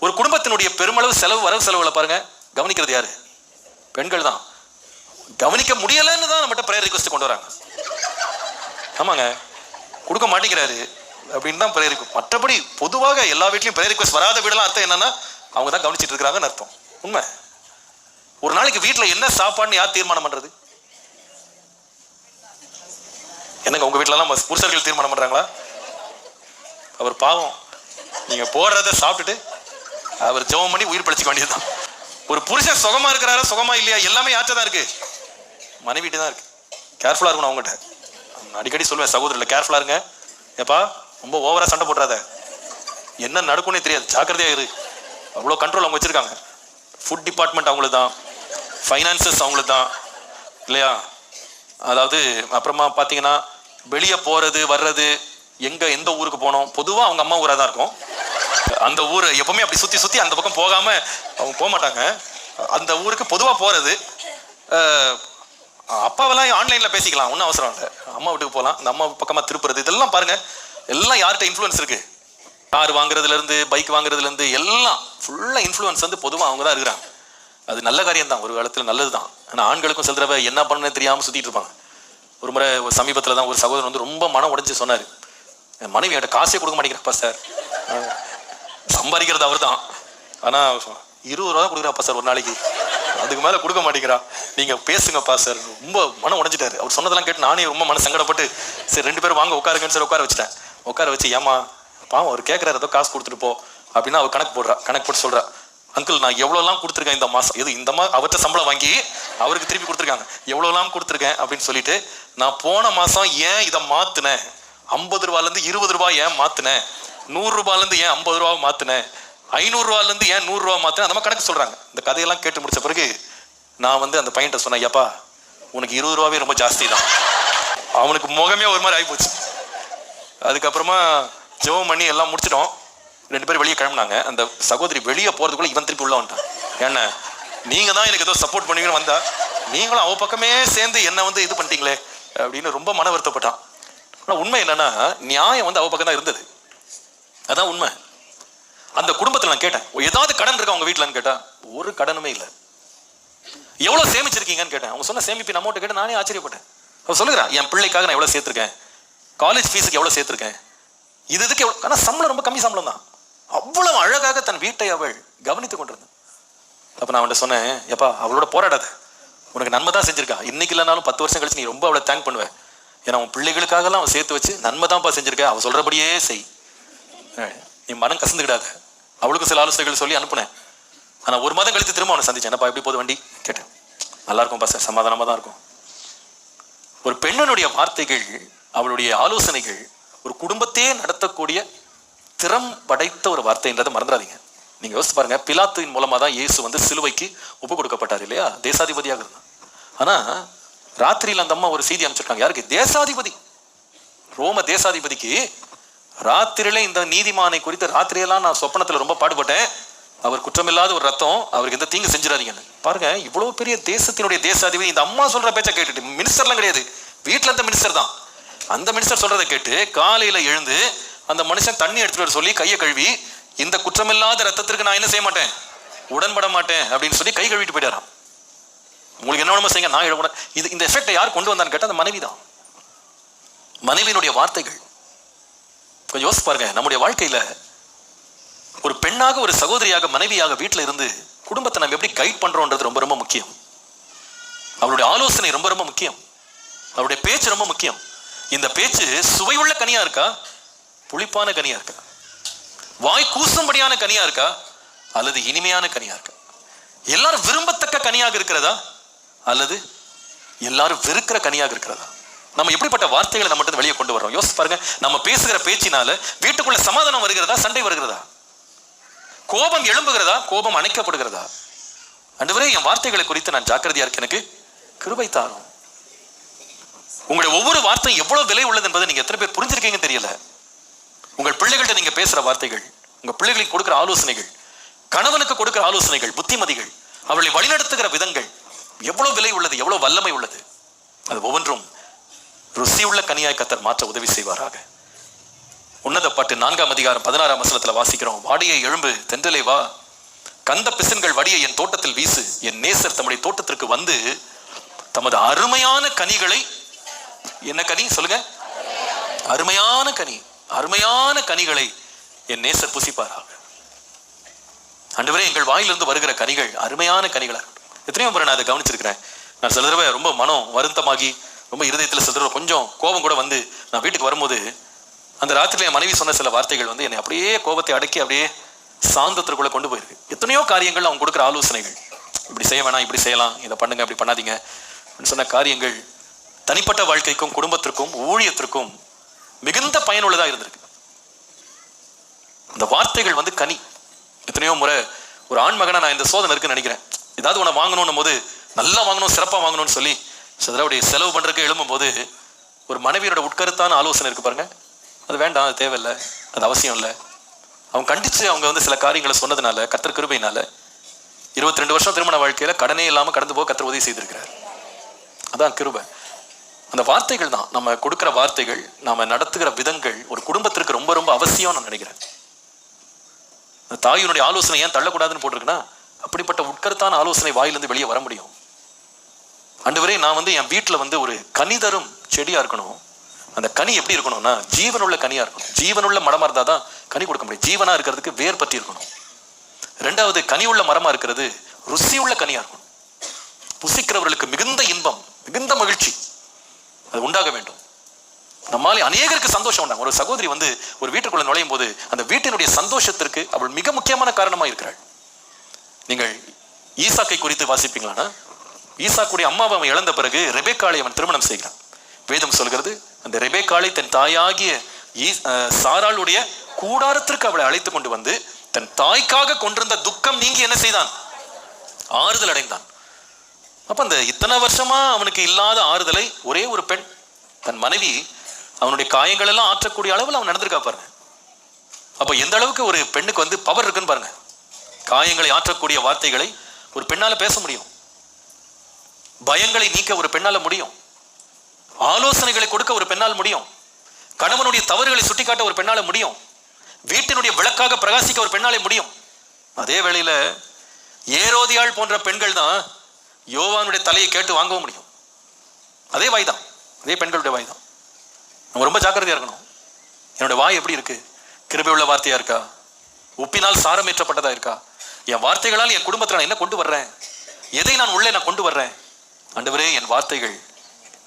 ஒரு குடும்பத்தினுடைய பெருமளவு செலவு, வரவு செலவுகளை பாருங்க, கவனிக்கிறது யாரு? பெண்கள் தான். கவனிக்க முடியலன்னு தான் நம்மகிட்ட ப்ரேயர் ரிக்வெஸ்ட் கொண்டு வராங்க. ஆமாங்க, கொடுக்க மாட்டேங்கிறாரு அப்படின்னு தான் ப்ரேயர் ரிக்வெஸ்ட். மற்றபடி பொதுவாக எல்லா வீட்லையும் ப்ரேயர் ரிக்வெஸ்ட் வராத வீடெல்லாம் அர்த்தம் என்னன்னா அவங்க தான் கவனிச்சிட்டு இருக்கிறாங்கன்னு அர்த்தம். உண்மை. ஒரு நாளைக்கு வீட்டில் என்ன சாப்பாடுன்னு யார் தீர்மானம் பண்றது? என்னங்க உங்க வீட்டிலலாம் புருஷர்கள் தீர்மானம் பண்றாங்களா? அவர் பாவம், நீங்க போடுறத சாப்பிட்டுட்டு அவர் ஜெபம் பண்ணி உயிர் பழிச்சுக்க வேண்டியதுதான். ஒரு புருஷன் சுகமா இருக்கிறாரா சுகமா இல்லையா எல்லாமே யார்கிட்ட தான் இருக்கு? மனைவிட்டு தான் இருக்கு. கேர்ஃபுல்லா இருக்கணும் அவங்ககிட்ட. அடிக்கடி சொல்லுவேன், சகோதரர்கள் கேர்ஃபுல்லா இருங்க, ஏப்பா ரொம்ப ஓவரா சண்டை போட்டுறாத, என்ன நடக்கும்னே தெரியாது, ஜாக்கிரதையா இரு. அவ்வளோ கண்ட்ரோல் அவங்க வச்சிருக்காங்க. ஃபுட் டிபார்ட்மெண்ட் அவங்களுக்கு தான், ஃபைனான்சஸ் அவங்களுக்கு தான் இல்லையா? அதாவது அப்புறமா பார்த்தீங்கன்னா வெளியே போகிறது வர்றது, எந்த ஊருக்கு போனோம், பொதுவாக அவங்க அம்மா ஊராக தான் இருக்கும். அந்த ஊர் எப்பவுமே அப்படி சுற்றி சுற்றி அந்த பக்கம் போகாமல் அவங்க போக மாட்டாங்க. அந்த ஊருக்கு பொதுவாக போகிறது, அப்பாவெல்லாம் ஆன்லைனில் பேசிக்கலாம், ஒன்றும் அவசரம் இல்லை. அம்மா வீட்டுக்கு போகலாம், அந்த அம்மா பக்கமாக திருப்புறது, இதெல்லாம் பாருங்கள், எல்லாம் யார்கிட்ட இன்ஃப்ளூயன்ஸ் இருக்குது? கார் வாங்குறதுலேருந்து பைக் வாங்குறதுலேருந்து எல்லாம் ஃபுல்லாக இன்ஃப்ளூயன்ஸ் வந்து பொதுவாக அவங்க தான் இருக்கிறாங்க. அது நல்ல காரியம் தான், ஒரு காலத்தில் நல்லது தான். ஆனால் ஆண்களுக்கும் சில தடவை என்ன பண்ணணும்னு தெரியாமல் சுற்றிட்டு இருப்பாங்க. ஒரு முறை சமீபத்தில் தான் ஒரு சகோதரன் வந்து ரொம்ப மனம் உடைஞ்சு சொன்னார், என் மனைவி என்கிட்ட காசே கொடுக்க மாட்டேங்கிறப்பா சார், சம்பாதிக்கிறது அவர் தான், ஆனால் 20 ரூபா கொடுக்குறாப்பா சார் ஒரு நாளைக்கு, அதுக்கு மேலே கொடுக்க மாட்டேங்கிறா, நீங்கள் பேசுங்கப்பா சார். ரொம்ப மனம் உடைஞ்சிட்டாரு. அவர் சொன்னதெல்லாம் கேட்டு நானே ரொம்ப மன சங்கடப்பட்டு சரி 2 பேரும் வாங்க உட்காருங்கன்னு சார் உட்கார வச்சுட்டேன். உட்கார வச்சு, ஏமா பாவம் அவர் கேட்குறாரு, ஏதோ காசு கொடுத்துட்டு போ அப்படின்னா அவர் கணக்கு போட்டு சொல்கிறா, அங்கிள் நான் எவ்வளோலாம் கொடுத்துருக்கேன் இந்த மாதம், இந்த அவர்கிட்ட சம்பளம் வாங்கி அவருக்கு திருப்பி கொடுத்துருக்காங்க, எவ்வளோலாம் கொடுத்துருக்கேன் அப்படின்னு சொல்லிட்டு, நான் போன மாதம் ஏன் இதை மாற்றினேன், 50 ரூபாலேருந்து 20 ரூபாய் ஏன் மாற்றினேன், 100 ரூபாயிலேருந்து ஏன் 50 ரூபா மாற்றினேன், 500 ரூபாயிலேருந்து ஏன் 100 ரூபா மாற்றினேன், அந்த மாதிரி கணக்கு சொல்கிறாங்க. இந்த கதையெல்லாம் கேட்டு முடிச்ச பிறகு நான் வந்து அந்த பையன்கிட்ட சொன்னேன், ஐயாப்பா உனக்கு 20 ரூபாவே ரொம்ப ஜாஸ்தி தான். அவனுக்கு முகமே ஒரு மாதிரி ஆகிப்போச்சு. அதுக்கப்புறமா ஜெபம் பண்ணி எல்லாம் முடிச்சிட்டோம். 2 பேரும் வெளியே கிளம்புனாங்க. அந்த சகோதரி வெளியே போகிறதுக்குள்ள இவன் திருப்பி உள்ள வந்துட்டான். ஏன்னா நீங்கள் தான் எனக்கு ஏதோ சப்போர்ட் பண்ணுவீங்கன்னு வந்தா, நீங்களும் அவ பக்கமே சேர்ந்து என்ன வந்து இது பண்ணிட்டீங்களே அப்படின்னு ரொம்ப மன வருத்தப்பட்டான். ஆனால் உண்மை என்னன்னா, நியாயம் வந்து அவ பக்கம் தான் இருந்தது. அதான் உண்மை. அந்த குடும்பத்தில் நான் கேட்டேன், ஏதாவது கடன் இருக்கா உங்க வீட்டிலன்னு கேட்டேன். ஒரு கடனுமே இல்லை. எவ்வளோ சேமிச்சிருக்கீங்கன்னு கேட்டேன். அவங்க சொன்ன சேமிப்பின் அமௌண்ட்டை கேட்டு நானே ஆச்சரியப்பட்டேன். அவர் சொல்லுகிறான், என் பிள்ளைக்காக நான் எவ்வளோ சேர்த்துருக்கேன், காலேஜ் ஃபீஸுக்கு எவ்வளோ சேர்த்துருக்கேன், இதுக்கு எவ்வளோ. ஆனால் சம்பளம் ரொம்ப கம்மி சம்பளம் தான். அவ்வளவு அழகாக தன் வீட்டை அவள் கவனித்துக் கொண்டிருந்தான். அப்போ நான் அவன்கிட்ட சொன்னேன், எப்பா அவளோட போராடாத, உனக்கு நன்மை தான் செஞ்சிருக்கா, இன்னைக்கு இல்லைனாலும் 10 வருஷம் கழிச்சு நீ ரொம்ப அவளை தேங்க் பண்ணுவேன். ஏன்னா அவன் பிள்ளைகளுக்காகலாம் அவன் சேர்த்து வச்சு நன்மை தான்ப்பா செஞ்சிருக்க, அவள் சொல்றபடியே செய், நீ மனம் கசந்துக்கிடாத. அவளுக்கும் சில ஆலோசனைகள் சொல்லி அனுப்புனேன். ஆனால் 1 மாதம் கழித்து திரும்ப அவனை சந்திச்சேன். என்னப்பா எப்படி போகுது வண்டி கேட்டேன். நல்லா இருக்கும் பாச, சமாதானமாக தான் இருக்கும். ஒரு பெண்ணுடைய வார்த்தைகள், அவளுடைய ஆலோசனைகள் ஒரு குடும்பத்தையே நடத்தக்கூடிய திறம் படைத்த ஒரு வார்த்தைன்றதை மறந்துடாதீங்க. நீங்க யோசிச்சு பாருங்க, பிலாத்துவின் மூலமா தான் இயேசு வந்து சிலுவைக்கு ஒப்பு கொடுக்கப்பட்டார் இல்லையா, தேசாதிபதியாக இருந்தான். ஆனா ராத்திரியில் அந்த அம்மா ஒரு செய்தி அனுப்பிச்சிருக்காங்க. யாருக்கு? தேசாதிபதி, ரோம தேசாதிபதிக்கு. ராத்திரியில இந்த நீதிமானை குறித்து ராத்திரியெல்லாம் நான் சொப்பனத்துல ரொம்ப பாடுபட்டேன், அவர் குற்றமில்லாத ஒரு ரத்தம், அவருக்கு எந்த தீங்கு செஞ்சிடாதீங்கன்னு. பாருங்க, இவ்வளவு பெரிய தேசத்தினுடைய தேசாதிபதி இந்த அம்மா சொல்ற பேச்சை கேட்டுட்டு, மினிஸ்டர்லாம் கிடையாது, வீட்டுல இருந்த மினிஸ்டர் தான், அந்த மினிஸ்டர் சொல்றதை கேட்டு காலையில எழுந்து அந்த மனுஷன் தண்ணி எடுத்துட்டு வர சொல்லி கையை கழுவி, இந்த குற்றமில்லாத ரத்தத்திற்கு நான் என்ன செய்ய மாட்டேன், உடன்பட மாட்டேன் அப்படின்னு சொல்லி கை கழுவிட்டு போயிட்டாராம். உங்களுக்கு என்ன வேணுமோ செய்யுங்க, நான் எழுத. இந்த எஃபெக்டை யார் கொண்டு வந்தான்னு கேட்டால் அந்த மனைவி தான். மனைவியினுடைய வார்த்தைகள். கொஞ்சம் யோசிச்சு பாருங்க, நம்முடைய வாழ்க்கையில ஒரு பெண்ணாக, ஒரு சகோதரியாக, மனைவியாக வீட்டில் இருந்து குடும்பத்தை நம்ம எப்படி கைட் பண்றோம்ன்றது ரொம்ப ரொம்ப முக்கியம். அவருடைய ஆலோசனை ரொம்ப ரொம்ப முக்கியம். அவருடைய பேச்சு ரொம்ப முக்கியம். இந்த பேச்சு சுவையுள்ள கனியா இருக்கா, புளிப்பான கனியா இருக்கா, வாய் கூசும்படியான கனியா இருக்கா, அல்லது இனிமையான கனியா இருக்கா, எல்லாரும் விரும்பத்தக்க கனியாக இருக்கிறதா, அல்லது எல்லாரும் வெறுக்கிற கனியாக இருக்கிறதா? நம்ம எப்படிப்பட்ட வார்த்தைகளை நம்ம வெளியே கொண்டு வர்றோம் யோசிச்சு பாருங்க. நம்ம பேசுகிற பேச்சினால வீட்டுக்குள்ள சமாதானம் வருகிறதா, சண்டை வருகிறதா, கோபம் எழும்புகிறதா, கோபம் அணைக்கப்படுகிறதா? ஆண்டவரே, என் வார்த்தைகளை குறித்து நான் ஜாக்கிரதையா இருக்க எனக்கு கிருபை தாரும். உங்களுடைய ஒவ்வொரு வார்த்தையும் எவ்வளவு விலை உள்ளது என்பதை நீங்க எத்தனை பேர் புரிஞ்சிருக்கீங்கன்னு தெரியல. உங்கள் பிள்ளைகள்கிட்ட நீங்க பேசுற வார்த்தைகள், உங்க பிள்ளைகளுக்கு கொடுக்கிற ஆலோசனைகள், கணவனுக்கு கொடுக்கிற ஆலோசனைகள், புத்திமதிகள், அவளை வழிநடத்துகிற விதங்கள் எவ்வளவு விலை உள்ளது, எவ்வளவு வல்லமை உள்ளது. அது ஒவ்வொன்றும் ருசியுள்ள கனியாய் கர்த்தர் மாற்ற உதவி செய்வாராக. உன்னத பாட்டு 4ஆம் அதிகாரம் 16ஆம் வசனத்துல வாசிக்கிறோம். வாடியை எழும்பு தென்றலே வா, கந்த பிசின்கள் வடியை என் தோட்டத்தில் வீசு, என் நேசர் தம்முடைய தோட்டத்திற்கு வந்து தமது அருமையான கனிகளை, என்ன கனி சொல்லுங்க, அருமையான கனி, அருமையான கனிகளை என் நேசர் புசிப்பாராக. ஆண்டவரே, எங்கள் வாயிலிருந்து வருகிற கனிகள் அருமையான கனிகளா இருக்கட்டும். எத்தனையோ முறை நான் அதை கவனிச்சிருக்கிறேன். நான் சில தடவை ரொம்ப மனம் வருத்தமாகி, ரொம்ப இருதயத்தில் சில தடவை கொஞ்சம் கோபம் கூட வந்து நான் வீட்டுக்கு வரும்போது அந்த ராத்திரில என் மனைவி சொன்ன சில வார்த்தைகள் வந்து என்னை அப்படியே கோபத்தை அடக்கி அப்படியே சாந்தத்திற்குள்ள கொண்டு போயிருக்கு. எத்தனையோ காரியங்கள் அவங்க கொடுக்குற ஆலோசனைகள், இப்படி செய்ய வேணாம், இப்படி செய்யலாம், இதை பண்ணுங்க, அப்படி பண்ணாதீங்க சொன்ன காரியங்கள் தனிப்பட்ட வாழ்க்கைக்கும் குடும்பத்திற்கும் ஊழியத்திற்கும் மிகுந்த பயனுள்ளதா இருந்திருக்கு. அந்த வார்த்தைகள் வந்து கனி. எத்தனையோ முறை ஒரு ஆண் மகனா நான் இந்த சோதனை இருக்குன்னு நினைக்கிறேன். ஏதாவது உன்னை வாங்கணும் போது நல்லா வாங்கணும், சிறப்பாக வாங்கணும்னு சொல்லி சிலருடைய செலவு பண்றதுக்கு எழும்பும் போது ஒரு மனைவியோட உட்கருத்தான ஆலோசனை இருக்கு பாருங்க, அது வேண்டாம், அது தேவையில்லை, அது அவசியம் இல்லை. அவங்க கண்டிச்சு அவங்க வந்து சில காரியங்களை சொன்னதுனால, கர்த்தர் கிருபையினால 22 வருஷம் திருமண வாழ்க்கையில கடனே இல்லாம கடந்து போக கர்த்தர் உதவி செய்திருக்கிறார். அதான் கிருபை. அந்த வார்த்தைகள் தான், நம்ம கொடுக்கிற வார்த்தைகள், நாம நடத்துகிற விதங்கள் ஒரு குடும்பத்திற்கு ரொம்ப ரொம்ப அவசியம் நான் நினைக்கிறேன். தாயினுடைய ஆலோசனை ஏன் தள்ளக்கூடாதுன்னு போட்டிருக்குன்னா, அப்படிப்பட்ட உட்கருத்தான ஆலோசனை வாயிலிருந்து வெளியே வர முடியும். ஆண்டவரே, நான் வந்து என் வீட்டில் வந்து ஒரு கனிதரும் செடியா இருக்கணும். அந்த கனி எப்படி இருக்கணும்னா ஜீவனுள்ள கனியா இருக்கணும். ஜீவனுள்ள மரமா இருந்தா தான் கனி கொடுக்க முடியும். ஜீவனா இருக்கிறதுக்கு வேர் பற்றி இருக்கணும். 2வது, கனி உள்ள மரமா இருக்கிறது ருசியுள்ள கனியா இருக்கணும். புசிக்கிறவர்களுக்கு மிகுந்த இன்பம், மிகுந்த மகிழ்ச்சி அது உண்டாக வேண்டும். நம்மாலே அநேகருக்கு சந்தோஷம் உண்டாகும். ஒரு சகோதரி வந்து ஒரு வீட்டுக்குள்ள நுழையும் போது அந்த வீட்டினுடைய சந்தோஷத்திற்கு அவள் மிக முக்கியமான காரணமா இருக்கிறாள். நீங்கள் ஈசாக்கை குறித்து வாசிப்பீங்களானா, ஈசாக்குடைய அம்மாவை அவன் இழந்த பிறகு ரெபேக்காளை அவன் திருமணம் செய்கிறான். வேதம் சொல்கிறது, அந்த ரெபேக்காளை தன் தாயாகிய சாராளுடைய கூடாரத்திற்கு அவளை அழைத்து கொண்டு வந்து தன் தாய்க்காக கொண்டிருந்த துக்கம் நீங்கி என்ன செய்தான், ஆறுதல் அடைந்தான். அப்ப அந்த இத்தனை வருஷமா அவனுக்கு இல்லாத ஆறுதலை ஒரே ஒரு பெண், தன் மனைவி, அவனுடைய காயங்கள் எல்லாம் ஆற்றக்கூடிய அளவில் அவன் நடந்திருக்கா பாருங்க. அப்ப எந்த அளவுக்கு ஒரு பெண்ணுக்கு வந்து பவர் இருக்குன்னு பாருங்க. காயங்களை ஆற்றக்கூடிய வார்த்தைகளை ஒரு பெண்ணால பேச முடியும். பயங்களை நீக்க ஒரு பெண்ணால முடியும். ஆலோசனைகளை கொடுக்க ஒரு பெண்ணால் முடியும். கணவனுடைய தவறுகளை சுட்டிக்காட்ட ஒரு பெண்ணால முடியும். வீட்டினுடைய விளக்காக பிரகாசிக்க ஒரு பெண்ணாலே முடியும். அதே வேளையில ஏரோதியாள் போன்ற பெண்கள் தான் யோவானுடைய தலையை கேட்டு வாங்கவும் முடியும். அதே வாய்தான், அதே பெண்களுடைய வாய்தான். நம்ம ரொம்ப ஜாக்கிரதையா இருக்கணும். என்னோட வாய் எப்படி இருக்கு? கிருபை உள்ள வார்த்தையா இருக்கா? உப்பினால் சாரம் ஏற்றப்பட்டதா இருக்கா? என் வார்த்தைகளால் என் குடும்பத்தில் நான் என்ன கொண்டு வர்றேன்? எதை நான் உள்ளே நான் கொண்டு வர்றேன்? ஆண்டவரே, என் வார்த்தைகள்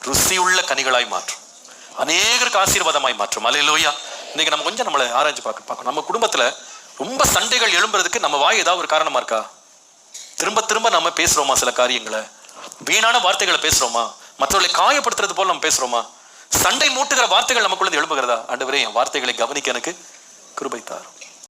ருசியுள்ள கனிகளாய் மாற்றும், அநேகருக்கு ஆசீர்வாதமாய் மாற்றும். அல்லேலூயா. இன்னைக்கு நம்ம கொஞ்சம் நம்மளை ஆராய்ச்சி பார்க்கணும். நம்ம குடும்பத்துல ரொம்ப சண்டைகள் எழும்புறதுக்கு நம்ம வாய் ஏதாவது ஒரு காரணமா இருக்கா? திரும்ப திரும்ப நம்ம பேசுறோமா? சில காரியங்களை வீணான வார்த்தைகளை பேசுறோமா? மற்றவர்களை காயப்படுத்துறது போல நம்ம பேசுறோமா? சண்டை மூட்டுகிற வார்த்தைகள் நமக்குள்ள எழும்புகிறதா? ஆண்டவரே, என் வார்த்தைகளை கவனிக்க எனக்கு கிருபை தாரும்.